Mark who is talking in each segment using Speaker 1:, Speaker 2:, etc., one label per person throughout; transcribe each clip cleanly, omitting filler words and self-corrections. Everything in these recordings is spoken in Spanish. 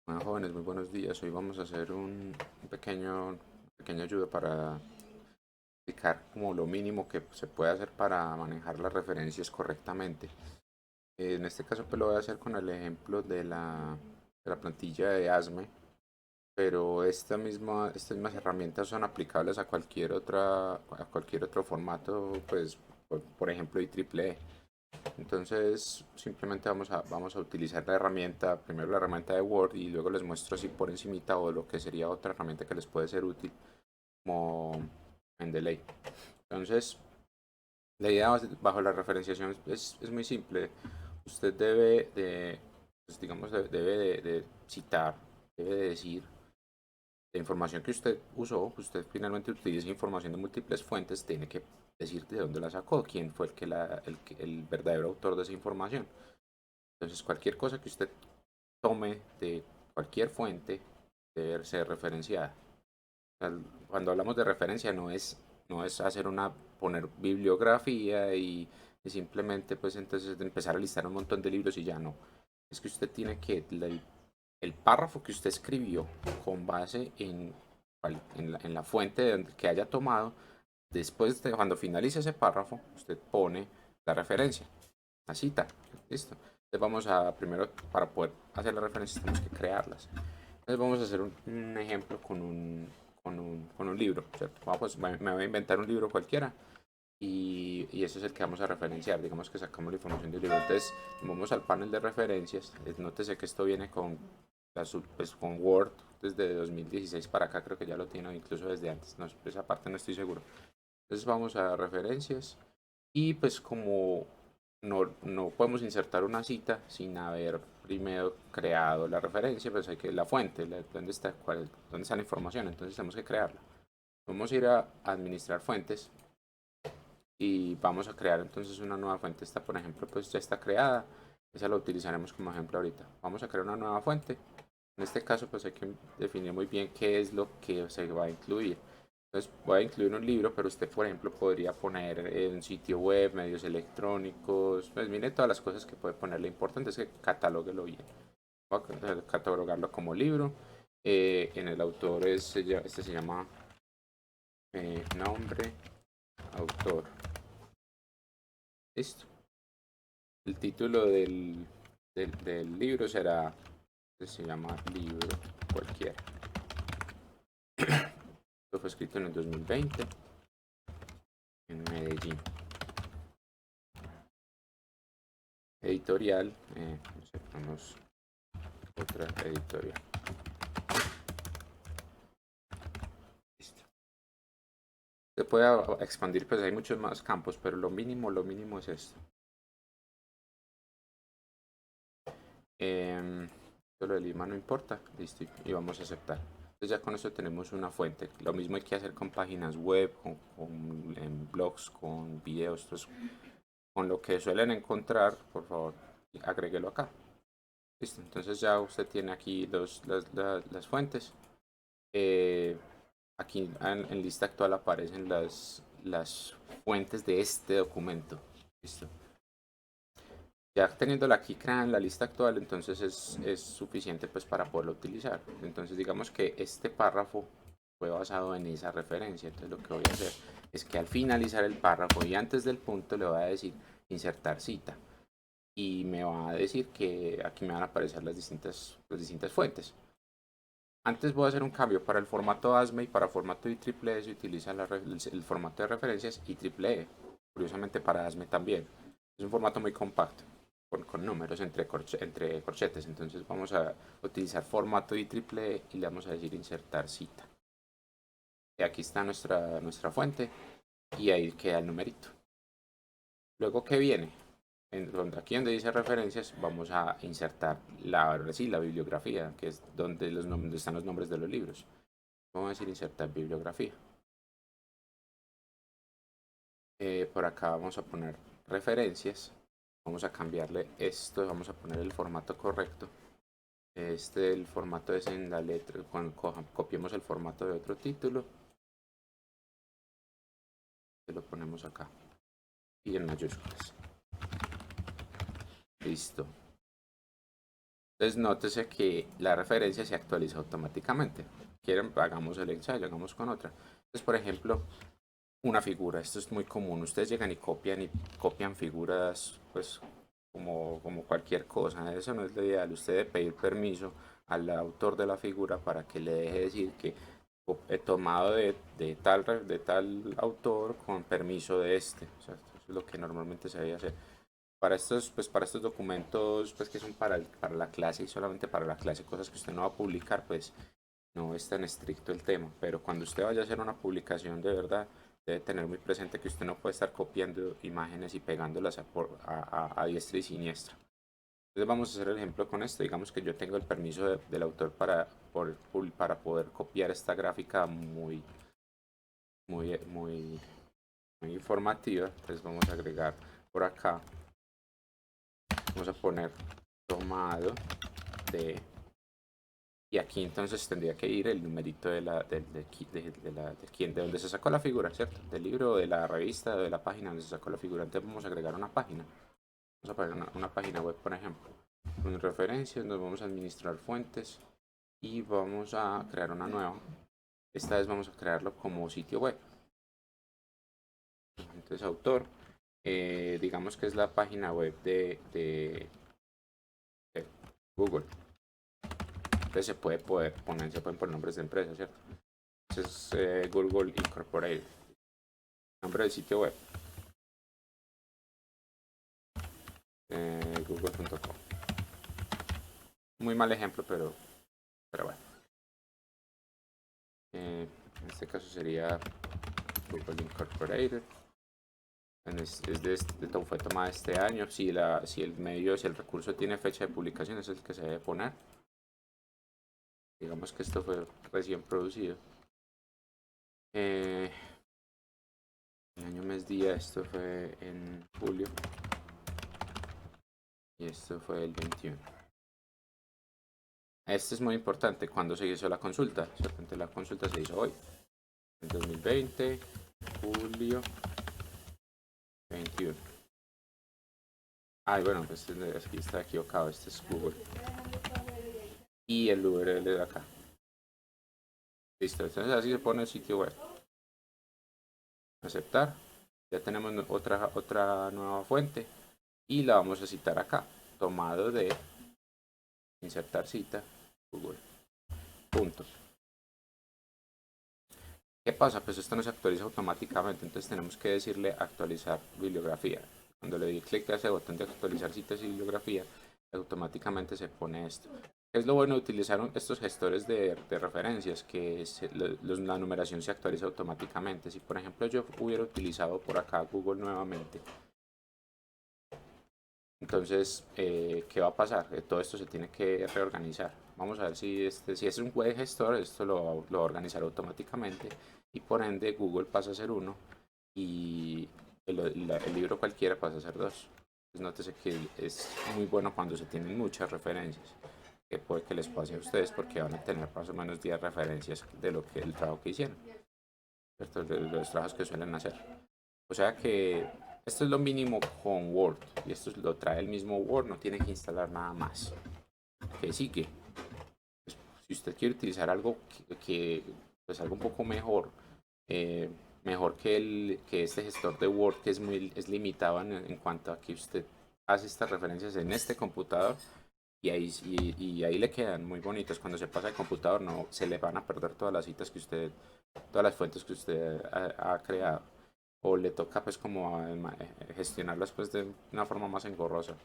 Speaker 1: Bueno, jóvenes, muy buenos días. Hoy vamos a hacer pequeña ayuda para explicar como lo mínimo que se puede hacer para manejar las referencias correctamente. En este caso, pues lo voy a hacer con el ejemplo de la plantilla de ASME, pero estas mismas herramientas son aplicables a cualquier otro formato, pues, por ejemplo, IEEE. Entonces, simplemente vamos a utilizar la herramienta, primero la herramienta de Word y luego les muestro así por encimita o lo que sería otra herramienta que les puede ser útil, como Mendeley. Entonces, la idea bajo la referenciación es muy simple. Usted pues, digamos, debe de citar, debe de decir la información que usted usó. Usted finalmente utiliza información de múltiples fuentes, tiene que decir de dónde la sacó, quién fue el verdadero autor de esa información. Entonces, cualquier cosa que usted tome de cualquier fuente debe ser referenciada. Cuando hablamos de referencia no es poner bibliografía y simplemente pues entonces empezar a listar un montón de libros y ya no. Es que usted tiene que el párrafo que usted escribió con base en la fuente que haya tomado, después de cuando finalice ese párrafo, usted pone la referencia, la cita, listo. Entonces vamos a, primero, para poder hacer las referencias tenemos que crearlas. Entonces vamos a hacer un ejemplo con un libro, ¿cierto? Me voy a inventar un libro cualquiera y ese es el que vamos a referenciar. Digamos que sacamos la información del libro. Entonces vamos al panel de referencias. Nótese que esto viene pues, con Word desde 2016 para acá, creo que ya lo tiene incluso desde antes. No, esa parte no estoy seguro. Entonces vamos a referencias y pues como no podemos insertar una cita sin haber primero creado la referencia, pues hay que la fuente, dónde está la información, entonces tenemos que crearla. Vamos a ir a administrar fuentes y vamos a crear entonces una nueva fuente. Esta, por ejemplo, pues ya está creada, esa la utilizaremos como ejemplo ahorita. Vamos a crear una nueva fuente. En este caso, pues hay que definir muy bien qué es lo que se va a incluir. Entonces voy a incluir un libro, pero usted, por ejemplo, podría poner un sitio web, medios electrónicos, pues mire todas las cosas que puede poner. Lo importante es que cataloguelo bien. Voy a catalogarlo como libro. En el autor este se llama nombre, autor. Listo. El título del libro se llama libro cualquiera. Esto fue escrito en el 2020 en Medellín. Editorial, no sé, ponemos otra editorial. Listo. Se puede expandir, pues hay muchos más campos, pero lo mínimo es esto. Eh, lo de Lima no importa, listo, y vamos a aceptar. Entonces ya con esto tenemos una fuente. Lo mismo hay que hacer con páginas web, en blogs, con videos. Entonces, con lo que suelen encontrar, por favor, agréguelo acá. Listo, entonces ya usted tiene aquí las fuentes. Eh, Aquí en lista actual aparecen las fuentes de este documento. Listo. Ya teniéndola aquí creada en la lista actual, entonces es suficiente pues para poderlo utilizar. Entonces digamos que este párrafo fue basado en esa referencia. Entonces lo que voy a hacer es que al finalizar el párrafo y antes del punto le voy a decir insertar cita. Y me va a decir que aquí me van a aparecer las distintas fuentes. Antes voy a hacer un cambio para el formato ASME y para formato IEEE se utiliza el formato de referencias IEEE. Curiosamente para ASME también. Es un formato muy compacto, con números entre corchetes. Entonces vamos a utilizar formato IEEE y le vamos a decir insertar cita. Y aquí está nuestra fuente y ahí queda el numerito. Luego, ¿qué viene? Aquí donde dice referencias, vamos a insertar la bibliografía, que es donde están los nombres de los libros. Vamos a decir insertar bibliografía. Por acá vamos a poner referencias. Vamos a cambiarle esto, vamos a poner el formato correcto. El formato es en la letra. Cuando copiemos el formato de otro título, se lo ponemos acá. Y en mayúsculas. Listo. Entonces nótese que la referencia se actualiza automáticamente. Quieren, hagamos el ensayo, hagamos con otra. Entonces, por ejemplo, una figura, esto es muy común. Ustedes llegan y copian figuras, pues como cualquier cosa. Eso no es lo ideal. Usted debe pedir permiso al autor de la figura para que le deje decir que he tomado de tal autor con permiso de este. O sea, esto es lo que normalmente se debe hacer. Para estos documentos pues, que son para la clase y solamente para la clase, cosas que usted no va a publicar, pues no es tan estricto el tema. Pero cuando usted vaya a hacer una publicación de verdad, debe tener muy presente que usted no puede estar copiando imágenes y pegándolas a diestra y siniestra. Entonces vamos a hacer el ejemplo con esto. Digamos que yo tengo el permiso del autor para poder copiar esta gráfica muy, muy, muy informativa. Entonces vamos a agregar por acá, vamos a poner tomado de, y aquí entonces tendría que ir el numerito de donde se sacó la figura, ¿cierto? Del libro, de la revista, de la página donde se sacó la figura. Entonces vamos a agregar una página. Vamos a poner una página web, por ejemplo. Con referencias, nos vamos a administrar fuentes y vamos a crear una nueva. Esta vez vamos a crearlo como sitio web. Entonces autor, digamos que es la página web de Google. Entonces se pueden poner nombres de empresas, ¿cierto? Entonces Google Incorporated. Nombre del sitio web. Google.com. Muy mal ejemplo, pero bueno. En este caso sería Google Incorporated. Fue tomada este año. Si el recurso tiene fecha de publicación, es el que se debe poner. Digamos que esto fue recién producido. El año, mes, día, esto fue en julio. Y esto fue el 21. Esto es muy importante. Cuando se hizo la consulta? La consulta se hizo hoy. En 2020, julio 21. Ay, bueno, pues aquí está equivocado. Este es Google. Y el URL de acá. Listo. Entonces así se pone el sitio web. Aceptar. Ya tenemos otra nueva fuente. Y la vamos a citar acá. Tomado de insertar cita Google. Punto. ¿Qué pasa? Pues esto no se actualiza automáticamente, entonces tenemos que decirle actualizar bibliografía. Cuando le di clic a ese botón de actualizar citas y bibliografía, automáticamente se pone esto. Es lo bueno de utilizar estos gestores de referencias, que la numeración se actualiza automáticamente. Si por ejemplo yo hubiera utilizado por acá Google nuevamente, entonces, ¿qué va a pasar? Todo esto se tiene que reorganizar. Vamos a ver si es un web gestor, esto lo va a organizar automáticamente y por ende Google pasa a ser uno y el libro cualquiera pasa a ser dos. Pues nótese que es muy bueno cuando se tienen muchas referencias, que puede que les pase a ustedes porque van a tener más o menos 10 referencias de el trabajo que hicieron, ¿cierto? De los trabajos que suelen hacer. O sea que esto es lo mínimo con Word y esto lo trae el mismo Word, no tiene que instalar nada más. ¿Qué sigue? Pues, si usted quiere utilizar algo pues algo un poco mejor, eh, mejor que este gestor de Word que es limitado en cuanto a que usted hace estas referencias en este computador y ahí le quedan muy bonitas. Cuando se pasa al computador no se le van a perder todas las citas todas las fuentes que usted ha creado o le toca pues como gestionarlas pues de una forma más engorrosa.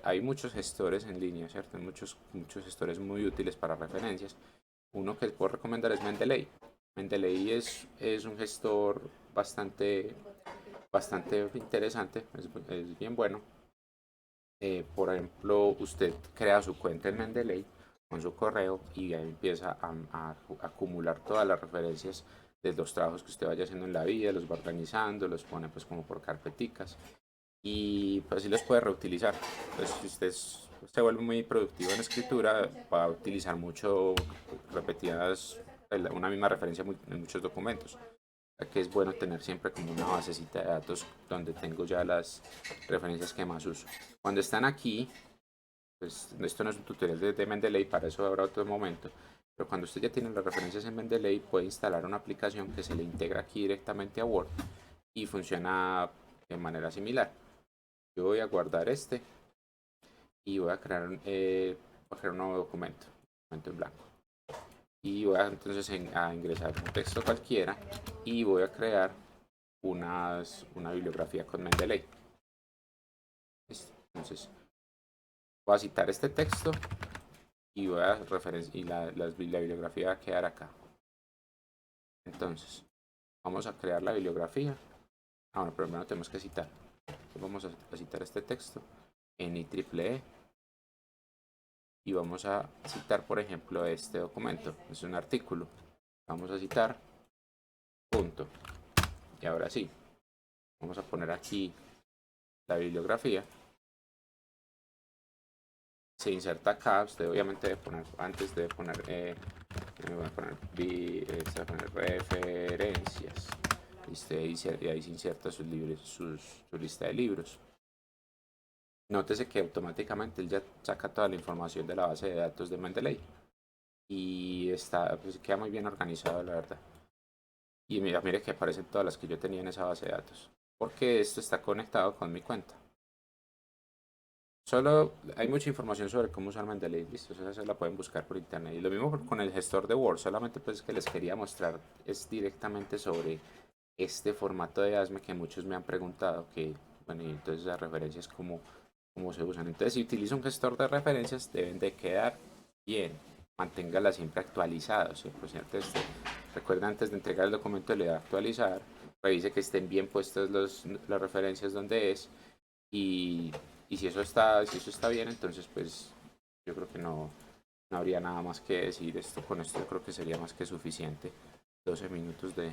Speaker 1: Hay muchos gestores en línea, ¿cierto? Hay muchos gestores muy útiles para referencias. Uno que puedo recomendar es Mendeley. Mendeley es un gestor bastante interesante, es bien bueno. Por ejemplo, usted crea su cuenta en Mendeley con su correo y ahí empieza a acumular todas las referencias de los trabajos que usted vaya haciendo en la vida, los va organizando, los pone pues como por carpeticas y pues así los puede reutilizar. Entonces, si usted se vuelve muy productivo en escritura, va a utilizar mucho repetidas una misma referencia en muchos documentos. Que es bueno tener siempre como una basecita de datos donde tengo ya las referencias que más uso. Cuando están aquí, pues esto no es un tutorial de Mendeley, para eso habrá otro momento, pero cuando usted ya tiene las referencias en Mendeley puede instalar una aplicación que se le integra aquí directamente a Word y funciona de manera similar. Yo voy a guardar este y voy a crear un nuevo documento en blanco. Y voy a entonces a ingresar un texto cualquiera y voy a crear una bibliografía con Mendeley. ¿Listo? Entonces voy a citar este texto y voy a referenciar y la bibliografía va a quedar acá. Entonces vamos a crear la bibliografía. Bueno, primero tenemos que citar. Entonces, vamos a citar este texto en IEEE y vamos a citar, por ejemplo, este documento. Es un artículo. Vamos a citar punto. Y ahora sí, vamos a poner aquí la bibliografía. Se inserta acá. Usted obviamente debe poner, antes debe poner, voy a poner referencias. Y ahí se inserta sus libros, su lista de libros. Nótese que automáticamente él ya saca toda la información de la base de datos de Mendeley. Y pues, queda muy bien organizado, la verdad. Y mire que aparecen todas las que yo tenía en esa base de datos. Porque esto está conectado con mi cuenta. Solo hay mucha información sobre cómo usar Mendeley, listo, esa la pueden buscar por internet. Y lo mismo con el gestor de Word, solamente pues que les quería mostrar es directamente sobre este formato de ASME que muchos me han preguntado, que bueno, y entonces las referencias cómo se usan. Entonces si utiliza un gestor de referencias deben de quedar bien, manténgala siempre actualizada, ¿sí? Pues, recuerda antes de entregar el documento le da a actualizar, revise que estén bien puestas las referencias donde es y si eso está bien, entonces pues yo creo que no habría nada más que decir. Con esto yo creo que sería más que suficiente. 12 minutos de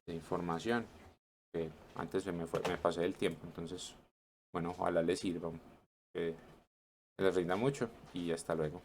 Speaker 1: información. Que antes me pasé del tiempo, entonces bueno, ojalá les sirva, que les rinda mucho y hasta luego.